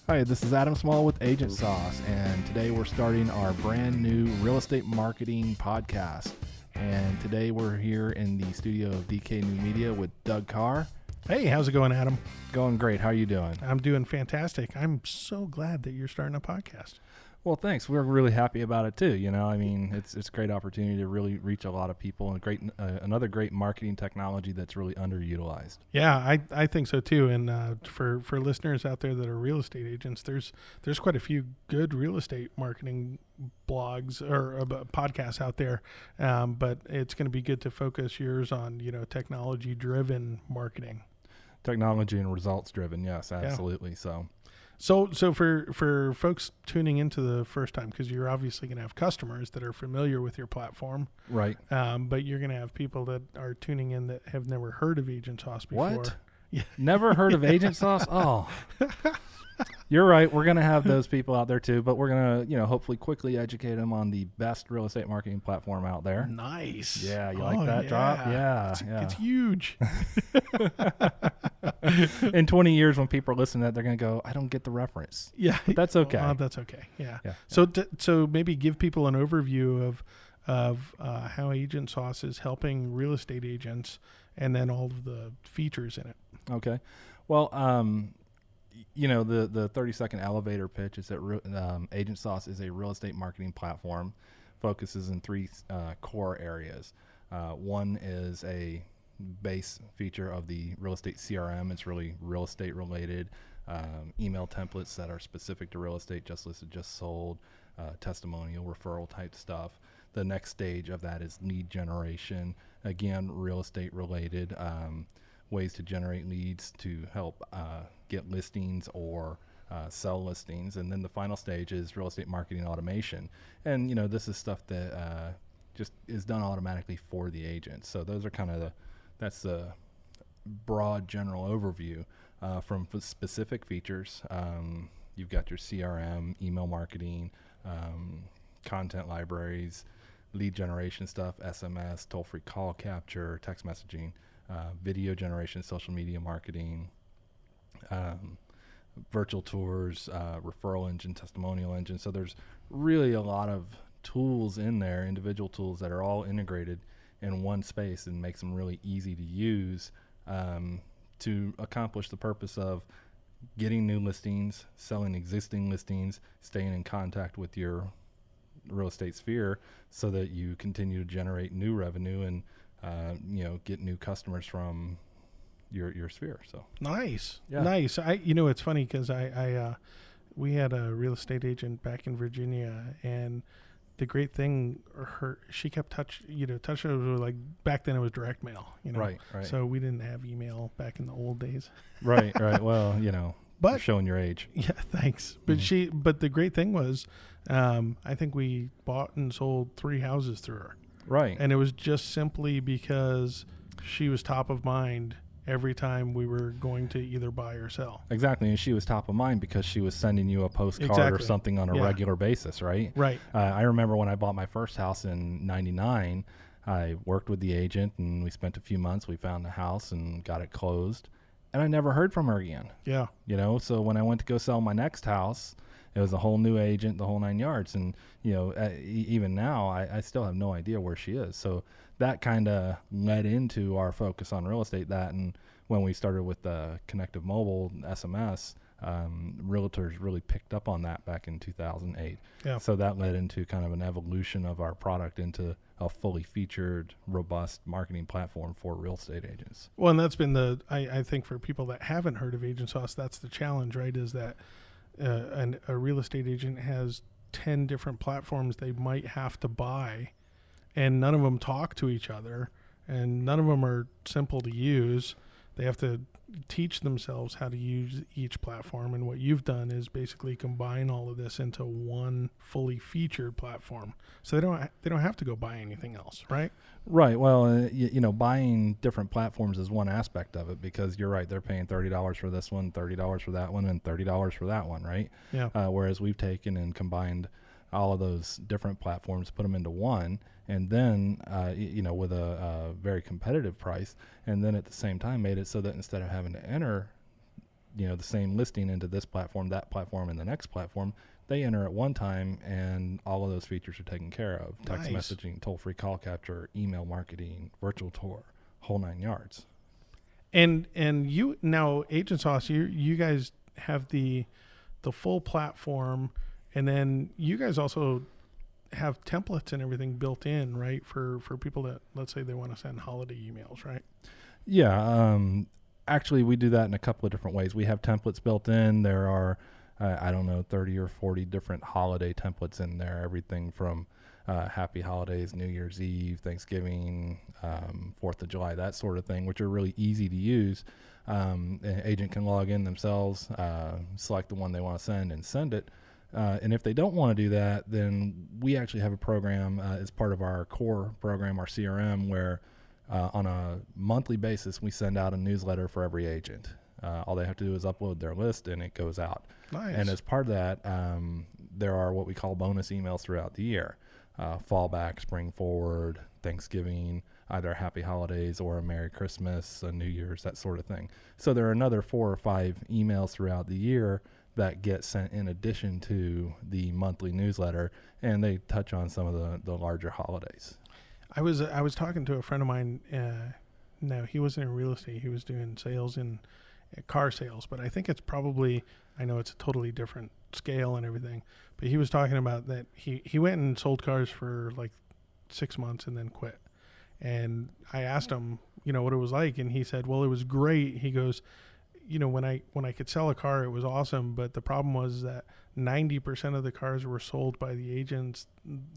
Hi, this is Adam Small with Agent Sauce, and today we're starting our brand new real estate marketing podcast. And today we're here in the studio of DK New Media with Doug Carr. Hey, how's it going, Adam? Going great. How are you doing? I'm doing fantastic. I'm so glad that you're starting a podcast. Well, thanks. We're really happy about it too. You know, I mean, it's a great opportunity to really reach a lot of people, and another great marketing technology that's really underutilized. Yeah, I think so too. And for listeners out there that are real estate agents, there's quite a few good real estate marketing blogs or podcasts out there. But it's going to be good to focus yours on technology driven marketing. Technology and results driven. Yes, absolutely. Yeah. So for folks tuning into the first time, because you're obviously going to have customers that are familiar with your platform, right? But you're going to have people that are tuning in that have never heard of Agent Sauce before. What? Yeah. Never heard of Agent Sauce? Oh, you're right. We're going to have those people out there too, but we're going to, hopefully quickly educate them on the best real estate marketing platform out there. Nice. Yeah, you like that drop? Yeah, it's huge. In 20 years, when people are listening to that, they're going to go, I don't get the reference. Yeah. But that's okay. That's okay. Yeah. So maybe give people an overview of how Agent Sauce is helping real estate agents and then all of the features in it. Okay. Well, the 30-second elevator pitch is that Agent Sauce is a real estate marketing platform, focuses in three core areas. One is a base feature of the real estate CRM. It's really real estate related. Email templates that are specific to real estate, just listed, just sold, testimonial, referral type stuff. The next stage of that is lead generation. Again, real estate related, ways to generate leads to help get listings or sell listings. And then the final stage is real estate marketing automation. And, this is stuff that just is done automatically for the agent. So those are that's the broad general overview. From specific features, you've got your CRM, email marketing, content libraries, lead generation stuff, SMS, toll-free call capture, text messaging, video generation, social media marketing, virtual tours, referral engine, testimonial engine. So there's really a lot of tools in there, individual tools that are all integrated in one space and makes them really easy to use to accomplish the purpose of getting new listings, selling existing listings, staying in contact with your real estate sphere so that you continue to generate new revenue and get new customers from your sphere. So nice. It's funny because we had a real estate agent back in Virginia, and the great thing, she kept touching, like back then it was direct mail, Right. So we didn't have email back in the old days. Right. Well, but you're showing your age. Yeah, thanks. But but the great thing was, I think we bought and sold 3 houses through her. Right. And it was just simply because she was top of mind every time we were going to either buy or sell. Exactly. And she was top of mind because she was sending you a postcard or something on a regular basis, right? Right. I remember when I bought my first house in 99, I worked with the agent and we spent a few months. We found the house and got it closed. And I never heard from her again. Yeah. So when I went to go sell my next house, it was a whole new agent, the whole 9 yards. And, even now, I still have no idea where she is. So that kind of led into our focus on real estate. And when we started with the Connective Mobile SMS, realtors really picked up on that back in 2008. Yeah. So that led into kind of an evolution of our product into a fully featured, robust marketing platform for real estate agents. Well, and that's been I think for people that haven't heard of Agent Sauce, that's the challenge, right? Is that a real estate agent has 10 different platforms they might have to buy, and none of them talk to each other, and none of them are simple to use. They have to teach themselves how to use each platform, and what you've done is basically combine all of this into one fully featured platform, so they don't have to go buy anything else, right? Right. Well, buying different platforms is one aspect of it, because you're right, they're paying $30 for this one, $30 for that one, and $30 for that one, right? Yeah. Whereas we've taken and combined all of those different platforms, put them into one, and then with a very competitive price, and then at the same time made it so that instead of having to enter the same listing into this platform, that platform, and the next platform, they enter at one time, and all of those features are taken care of. Text Nice. messaging, toll-free call capture, email marketing, virtual tour, whole 9 yards. And you now Agent Sauce, you guys have the full platform, and then you guys also have templates and everything built in, right? For people that, let's say, they want to send holiday emails, right? Yeah. Actually, we do that in a couple of different ways. We have templates built in. There are, I don't know, 30 or 40 different holiday templates in there. Everything from Happy Holidays, New Year's Eve, Thanksgiving, 4th of July, that sort of thing, which are really easy to use. An agent can log in themselves, select the one they want to send it. And if they don't want to do that, then we actually have a program as part of our core program, our CRM, where on a monthly basis, we send out a newsletter for every agent. All they have to do is upload their list, and it goes out. Nice. And as part of that, there are what we call bonus emails throughout the year. Fallback, spring forward, Thanksgiving, either Happy Holidays or a Merry Christmas, a New Year's, that sort of thing. So there are another 4 or 5 emails throughout the year that get sent in addition to the monthly newsletter, and they touch on some of the larger holidays. I was talking to a friend of mine. No, he wasn't in real estate. He was doing sales in car sales, but I think it's probably, I know it's a totally different scale and everything, but he was talking about that he went and sold cars for like 6 months and then quit. And I asked him, what it was like, and he said, well, it was great. He goes, when I could sell a car, it was awesome, but the problem was that 90% of the cars were sold by the agents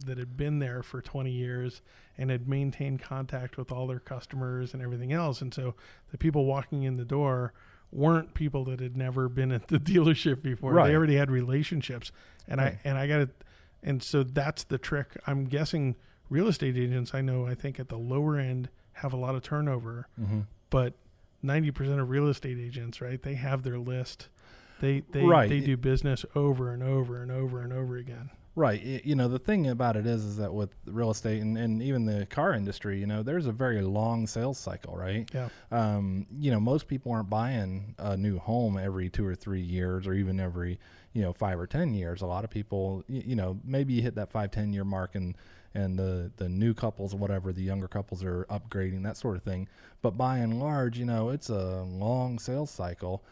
that had been there for 20 years and had maintained contact with all their customers and everything else. And so the people walking in the door weren't people that had never been at the dealership before. Right. They already had relationships. And Right. I got it. And so that's the trick. I'm guessing real estate agents, I think at the lower end have a lot of turnover, but 90% of real estate agents, right? They have their list. They do business over and over and over and over again. Right. The thing about it is that with real estate and even the car industry, there's a very long sales cycle, right? Yeah. Most people aren't buying a new home every 2 or 3 years or even every, 5 or 10 years. A lot of people, maybe you hit that 5-10 year mark and the new couples or whatever, the younger couples are upgrading, that sort of thing. But by and large, it's a long sales cycle,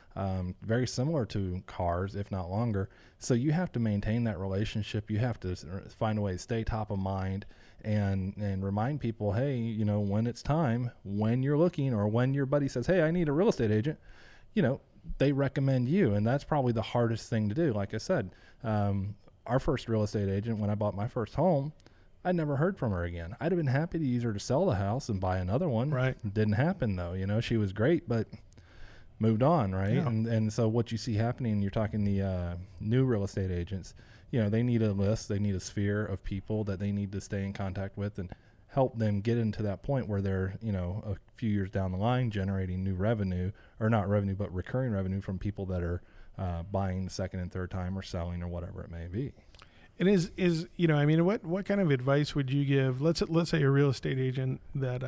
very similar to cars, if not longer. So you have to maintain that relationship. You have to find a way to stay top of mind and remind people, hey, when it's time, when you're looking, or when your buddy says, hey, I need a real estate agent, they recommend you. And that's probably the hardest thing to do. Like I said, our first real estate agent, when I bought my first home, I never heard from her again. I'd have been happy to use her to sell the house and buy another one. Right. It didn't happen though. She was great, but moved on. Right. Yeah. And so what you see happening, you're talking the new real estate agents, they need a list, they need a sphere of people that they need to stay in contact with and help them get into that point where they're, a few years down the line generating new revenue, or not revenue, but recurring revenue from people that are buying the second and third time or selling or whatever it may be. And what kind of advice would you give? Let's say a real estate agent that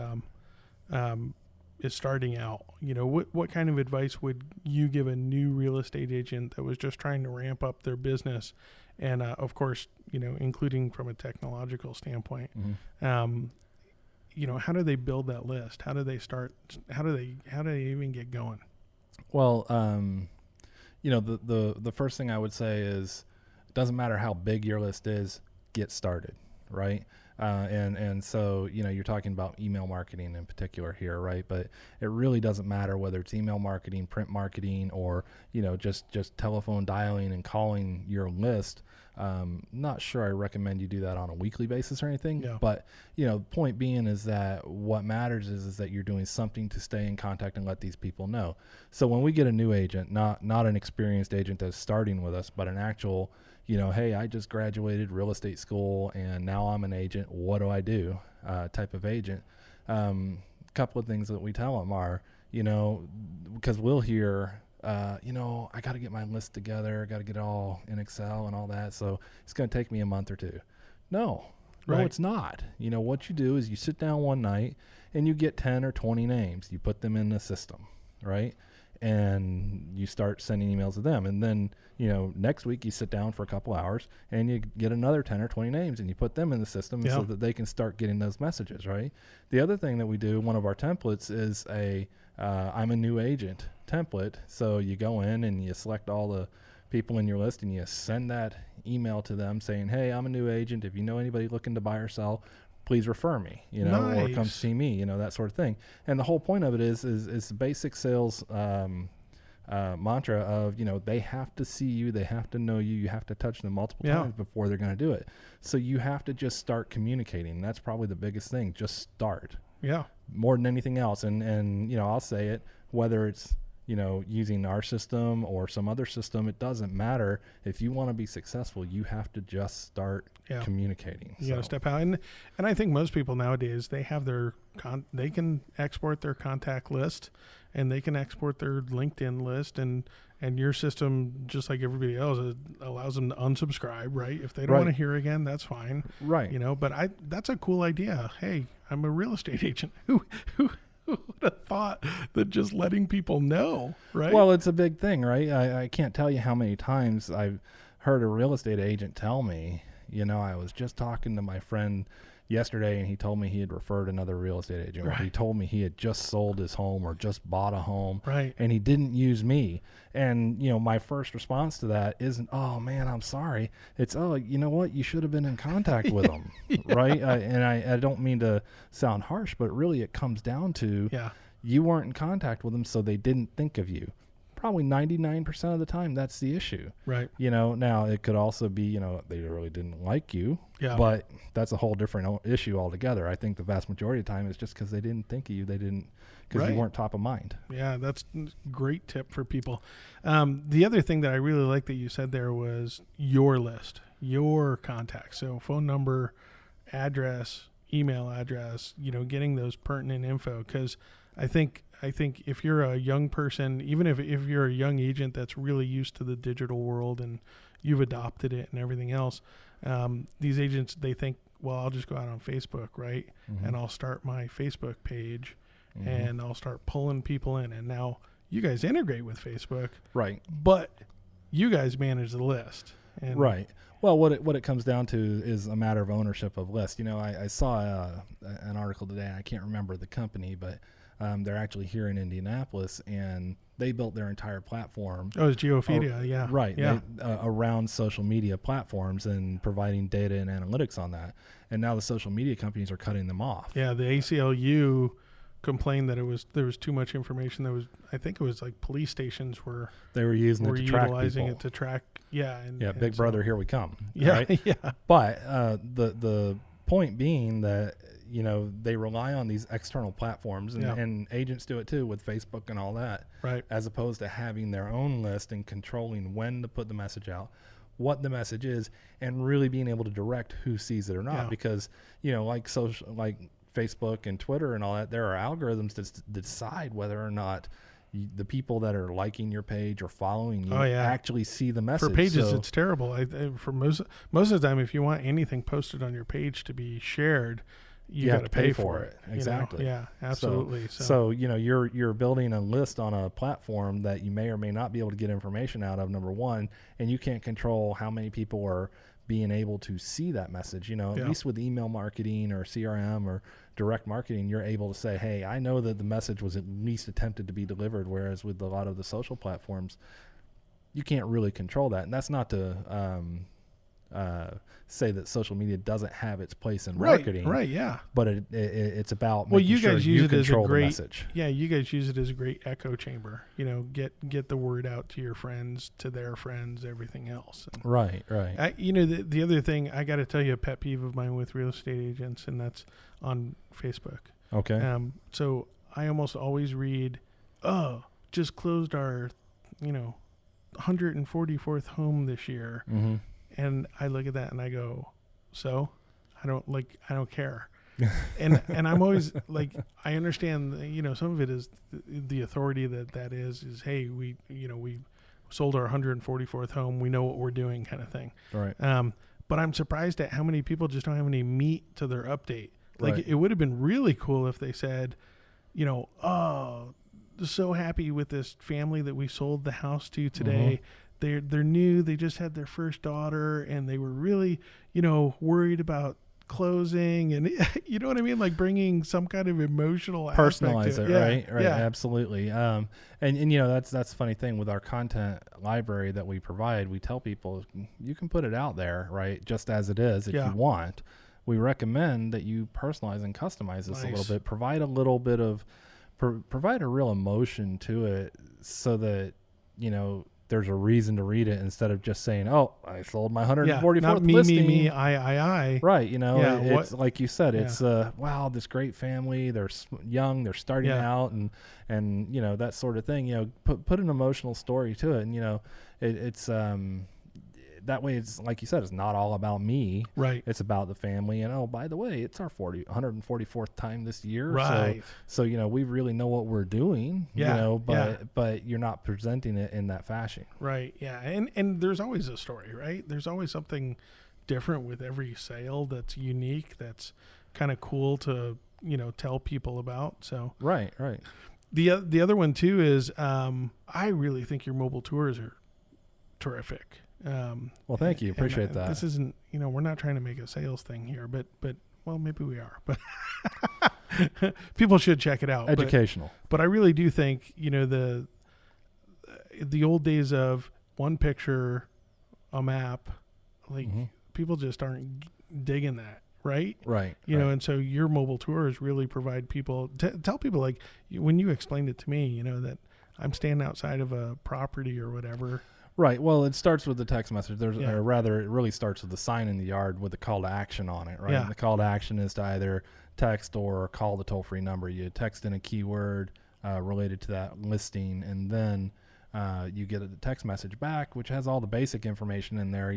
is starting out. What kind of advice would you give a new real estate agent that was just trying to ramp up their business, and of course, including from a technological standpoint? How do they build that list? How do they start? How do they even get going? Well, the first thing I would say is, it doesn't matter how big your list is, get started, right? And so, you're talking about email marketing in particular here, right? But it really doesn't matter whether it's email marketing, print marketing, or, just telephone dialing and calling your list. Not sure I recommend you do that on a weekly basis or anything, Yeah. but, point being is that what matters is that you're doing something to stay in contact and let these people know. So when we get a new agent, not an experienced agent that's starting with us, but an actual, hey, I just graduated real estate school and now I'm an agent. What do I do? Type of agent. Couple of things that we tell them are, because we'll hear, I got to get my list together. I got to get it all in Excel and all that. So it's going to take me a month or two. No, Right. it's not. What you do is you sit down one night and you get 10 or 20 names. You put them in the system, right? and you start sending emails to them. And then, next week you sit down for a couple hours and you get another 10 or 20 names and you put them in the system so that they can start getting those messages, right? The other thing that we do, one of our templates is I'm a new agent template. So you go in and you select all the people in your list and you send that email to them saying, hey, I'm a new agent. If you know anybody looking to buy or sell, please refer me, or come see me, that sort of thing. And the whole point of it is the basic sales mantra of, they have to see you, they have to know you, you have to touch them multiple times before they're going to do it. So you have to just start communicating. That's probably the biggest thing. Just start. Yeah. More than anything else. And I'll say it, whether it's, using our system or some other system, it doesn't matter. If you want to be successful, you have to just start communicating. You got to step out. And I think most people nowadays, they have they can export their contact list and they can export their LinkedIn list, and your system, just like everybody else, it allows them to unsubscribe, right? If they don't want to hear again, that's fine. Right. But that's a cool idea. Hey, I'm a real estate agent. Who would have thought that just letting people know, right? Well, it's a big thing, right? I can't tell you how many times I've heard a real estate agent tell me, I was just talking to my friend yesterday and he told me he had referred another real estate agent. Or he told me he had just sold his home or just bought a home. Right. And he didn't use me. And, my first response to that isn't, oh man, I'm sorry. It's, oh, you know what? You should have been in contact with them. Right. And I don't mean to sound harsh, but really it comes down to you weren't in contact with them, so they didn't think of you. Probably 99% of the time, that's the issue. Right. Now it could also be, they really didn't like you, but that's a whole different issue altogether. I think the vast majority of the time it's just because they didn't think of you. They didn't, because you weren't top of mind. Yeah, that's a great tip for people. The other thing that I really like that you said there was your list, your contacts. So phone number, address, email address, getting those pertinent info. Because I think if you're a young person, even if you're a young agent that's really used to the digital world and you've adopted it and everything else, these agents, they think, well, I'll just go out on Facebook, right? Mm-hmm. And I'll start my Facebook page and I'll start pulling people in. And now you guys integrate with Facebook, right? But you guys manage the list. And right. Well, what it comes down to is a matter of ownership of list. I saw an article today, and I can't remember the company, but they're actually here in Indianapolis, and they built their entire platform. Oh, it's Geophedia, Right. Yeah. Around social media platforms and providing data and analytics on that. And now the social media companies are cutting them off. Yeah, the ACLU complained that there was too much information. I think it was like police stations were using it to track people. Utilizing it to track. Yeah. And Big Brother, here we come. Yeah. Right? Yeah. But the point being that, they rely on these external platforms and agents do it too with Facebook and all that. Right. As opposed to having their own list and controlling when to put the message out, what the message is, and really being able to direct who sees it or not. Yeah. Because, like Facebook and Twitter and all that, there are algorithms that decide whether or not the people that are liking your page or following you actually see the message. For pages, it's terrible. For most of the time, if you want anything posted on your page to be shared, you got to pay for it. Exactly. Yeah, absolutely. So you're building a list on a platform that you may or may not be able to get information out of, number one, and you can't control how many people are being able to see that message. At least with email marketing or CRM or direct marketing, you're able to say, hey, I know that the message was at least attempted to be delivered, whereas with a lot of the social platforms, you can't really control that. And that's not to say that social media doesn't have its place in marketing. Right, yeah. But it's about making you guys sure use you it as a control great the message. Yeah, you guys use it as a great echo chamber. Get the word out to your friends, to their friends, everything else. And right. The other thing, I got to tell you a pet peeve of mine with real estate agents, and that's on Facebook. Okay. So I almost always read, just closed our, 144th home this year. Mm-hmm. And I look at that and I go, so I don't care. and I'm always like, I understand, some of it is the authority that is, hey, we sold our 144th home. We know what we're doing, kind of thing. Right. But I'm surprised at how many people just don't have any meat to their update. Like it would have been really cool if they said, so happy with this family that we sold the house to today. Mm-hmm. They're new. They just had their first daughter, and they were really, worried about closing, and you know what I mean, like bringing some kind of emotional Personalize aspect it, to right? Yeah. Absolutely. And that's the funny thing with our content library that we provide. We tell people you can put it out there, right, just as it is if you want. We recommend that you personalize and customize this a little bit. Provide a little bit of provide a real emotion to it, so that there's a reason to read it instead of just saying, "Oh, I sold my 144th not listing." me, I. Right, it's what, like you said, it's wow, this great family. They're young, they're starting out, and that sort of thing. Put an emotional story to it, and it's that way. It's like you said, it's not all about me. Right. It's about the family. And oh, by the way, it's our 144th time this year. Right. So we really know what we're doing. But you're not presenting it in that fashion. Right. Yeah. And there's always a story, right? There's always something different with every sale that's unique. That's kind of cool to tell people about. So right. The other one too is I really think your mobile tours are terrific. Well, thank you. Appreciate that. This isn't, we're not trying to make a sales thing here, but well, maybe we are, but people should check it out. Educational. But I really do think, the old days of one picture, a map, like people just aren't digging that. Right. Right. And so your mobile tours really provide people, tell people, like when you explained it to me, that I'm standing outside of a property or whatever. Right. Well, it starts with the text message. Or rather, it really starts with the sign in the yard with a call to action on it, right? Yeah. And the call to action is to either text or call the toll-free number. You text in a keyword related to that listing, and then you get a text message back, which has all the basic information in there,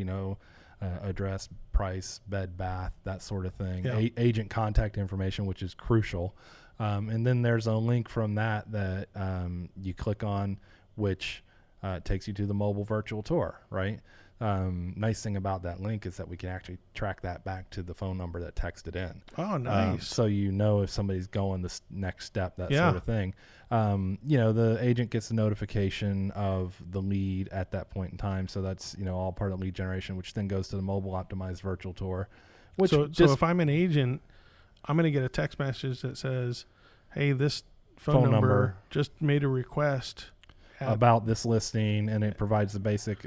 address, price, bed, bath, that sort of thing. Yeah. Agent contact information, which is crucial. And then there's a link from that you click on, which takes you to the mobile virtual tour, right? Nice thing about that link is that we can actually track that back to the phone number that texted in. Oh, nice. So if somebody's going this next step, that sort of thing. The agent gets the notification of the lead at that point in time. So that's, all part of lead generation, which then goes to the mobile optimized virtual tour. So if I'm an agent, I'm going to get a text message that says, hey, this phone number just made a request about this listing, and it provides the basic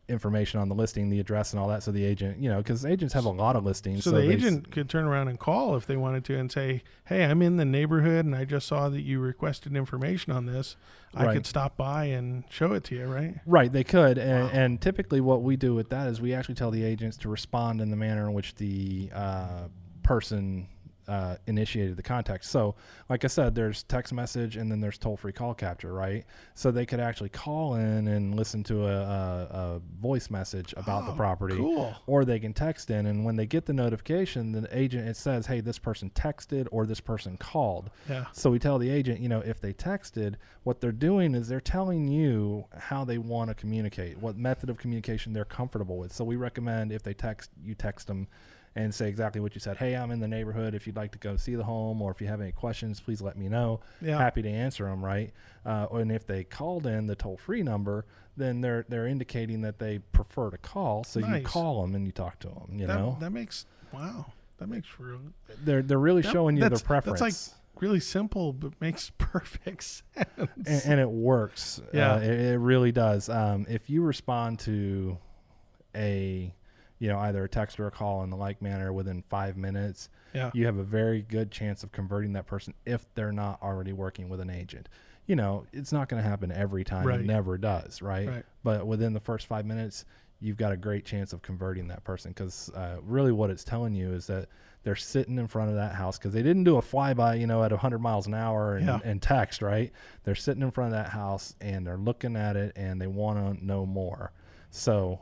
information on the listing, the address and all that. So the agent, because agents have a lot of listings. So the agent could turn around and call if they wanted to and say, hey, I'm in the neighborhood and I just saw that you requested information on this. I could stop by and show it to you, right? Right, they could. And typically what we do with that is we actually tell the agents to respond in the manner in which the person initiated the contact. So like I said, there's text message and then there's toll-free call capture, right? So they could actually call in and listen to a voice message about the property. Cool. Or they can text in, and when they get the notification, the agent, it says, hey, this person texted or this person called. Yeah. So we tell the agent, if they texted, what they're doing is they're telling you how they want to communicate, what method of communication they're comfortable with. So we recommend if they text, you text them and say exactly what you said. Hey, I'm in the neighborhood. If you'd like to go see the home, or if you have any questions, please let me know. Yeah. Happy to answer them, right? And if they called in the toll-free number, then they're indicating that they prefer to call. So you call them and you talk to them. That makes real. They're really showing you their preference. That's like really simple, but makes perfect sense. And it works. Yeah, it really does. If you respond to either a text or a call in the like manner within 5 minutes, you have a very good chance of converting that person if they're not already working with an agent. It's not going to happen every time. Right. It never does, right? But within the first 5 minutes, you've got a great chance of converting that person, because really what it's telling you is that they're sitting in front of that house, because they didn't do a flyby, at 100 miles an hour and text, right? They're sitting in front of that house and they're looking at it and they want to know more. So,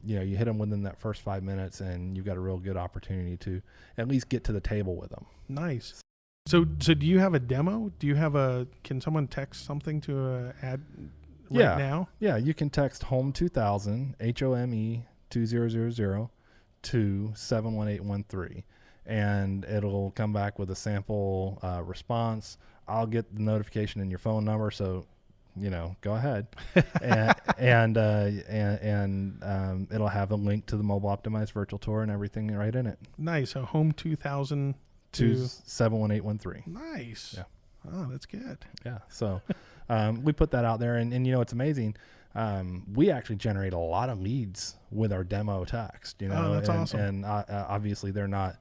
you hit them within that first 5 minutes and you've got a real good opportunity to at least get to the table with them. Nice. So do you have a demo? Can someone text something to a ad right now? Yeah, you can text HOME 2000, HOME 2000 to 71813. And it'll come back with a sample response I'll get the notification in your phone number. So, go ahead. and it'll have a link to the mobile optimized virtual tour and everything right in it. Nice. So home 2000 to 71813. Nice. Yeah. Oh, that's good. Yeah. So we put that out there, and it's amazing. We actually generate a lot of leads with our demo text, Oh, that's awesome. And obviously they're not,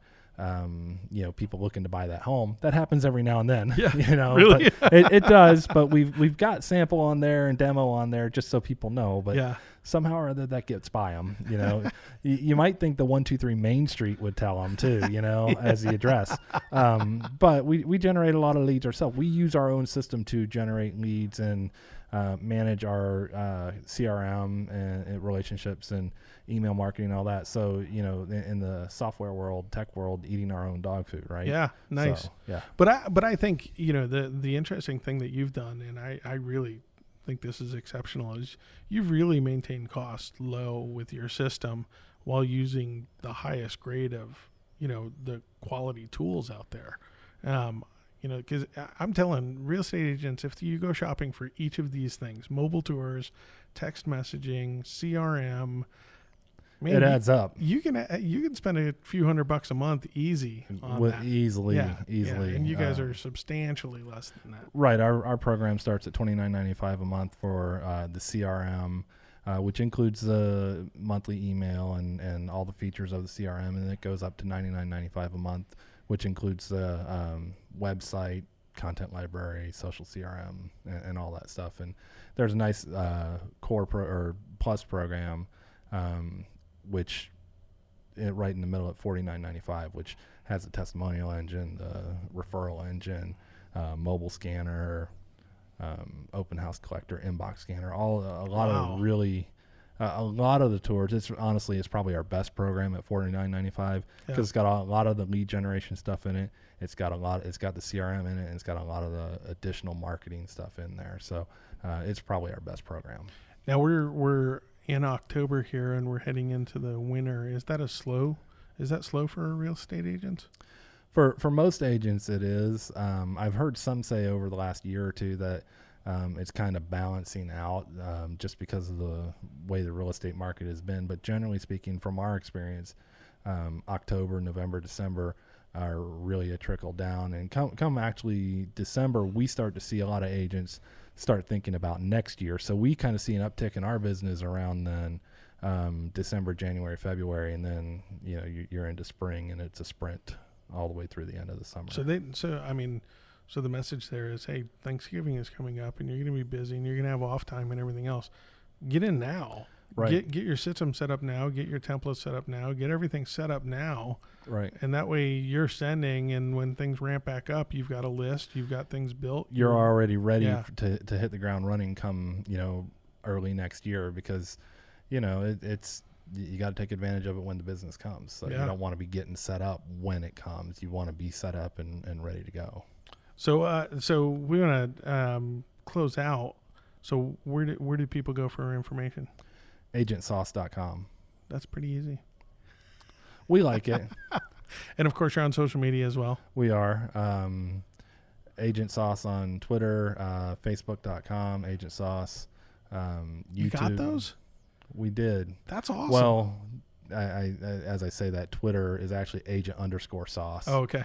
people looking to buy that home. That happens every now and then. Yeah. Really? But it does. But we've got sample on there and demo on there just so people know. But yeah. Somehow or other that gets by them. You might think the 123 Main Street would tell them too. As the address. But we generate a lot of leads ourselves. We use our own system to generate leads and manage our CRM and relationships and email marketing and all that. So, in the software world, tech world, eating our own dog food, right? Yeah, nice. So, yeah. But I think, the interesting thing that you've done, and I really think this is exceptional, is you've really maintained costs low with your system while using the highest grade of, the quality tools out there. Because I'm telling real estate agents, if you go shopping for each of these things, mobile tours, text messaging, CRM, man, it adds up. You can spend a few $100 a month easy on that. Easily. Yeah, and you guys are are substantially less than that. Right. Our program starts at $29.95 a month for the CRM, which includes the monthly email and all the features of the CRM, and it goes up to $99.95 a month, which includes the website, content library, social CRM, and all that stuff. And there's a nice core or plus program, which right in the middle at $49.95, which has a testimonial engine, the referral engine, mobile scanner, open house collector, inbox scanner, a lot of the tours. It's probably our best program at $49.95 because it's got a lot of the lead generation stuff in it. It's got the CRM in it, and it's got a lot of the additional marketing stuff in there. So it's probably our best program. Now we're in October here, and we're heading into the winter. Is that slow for real estate agents? For most agents, it is. I've heard some say over the last year or two that it's kind of balancing out just because of the way the real estate market has been. But generally speaking, from our experience, October, November, December are really a trickle down. And come actually December, we start to see a lot of agents start thinking about next year. So we kind of see an uptick in our business around then, December, January, February, and then you're into spring, and it's a sprint all the way through the end of the summer. So the message there is, hey, Thanksgiving is coming up, and you're going to be busy, and you're going to have off time and everything else. Get in now. Right. Get your system set up now. Get your templates set up now. Get everything set up now. Right. And that way you're sending, and when things ramp back up, you've got a list. You've got things built. You're already ready to hit the ground running come, early next year, because, it's you got to take advantage of it when the business comes. So you don't want to be getting set up when it comes. You want to be set up and ready to go. So we want to close out. So where do people go for information? agentsauce.com. That's pretty easy. We like it. And of course, you're on social media as well. We are. Agent Sauce on Twitter, Facebook.com, Agent Sauce, YouTube. You got those? We did. That's awesome. Well, I as I say that, Twitter is actually agent_sauce. Oh, okay.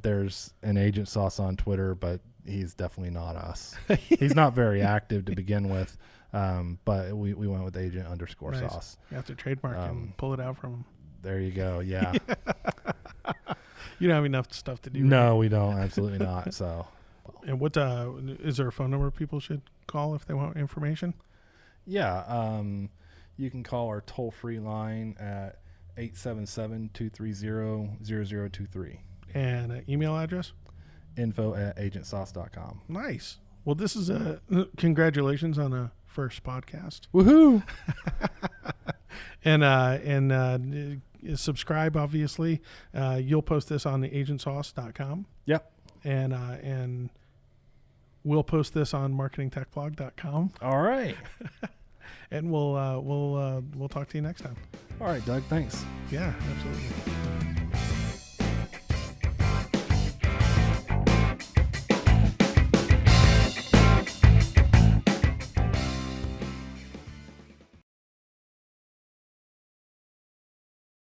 There's an Agent Sauce on Twitter, but he's definitely not us. He's not very active to begin with. But we went with agent_sauce. You have to trademark and pull it out from him. There you go. Yeah. You don't have enough stuff to do. No, we don't. Absolutely not. So. And what is there a phone number people should call if they want information? Yeah. You can call our toll-free line at 877-230-0023. And email address? info@agentsauce.com. Nice. Well, this is congratulations on a first podcast. Woohoo! and subscribe, obviously. You'll post this on the agentsauce.com. Yep. And we'll post this on marketingtechblog.com. All right. And we'll talk to you next time. All right, Doug. Thanks. Yeah, absolutely.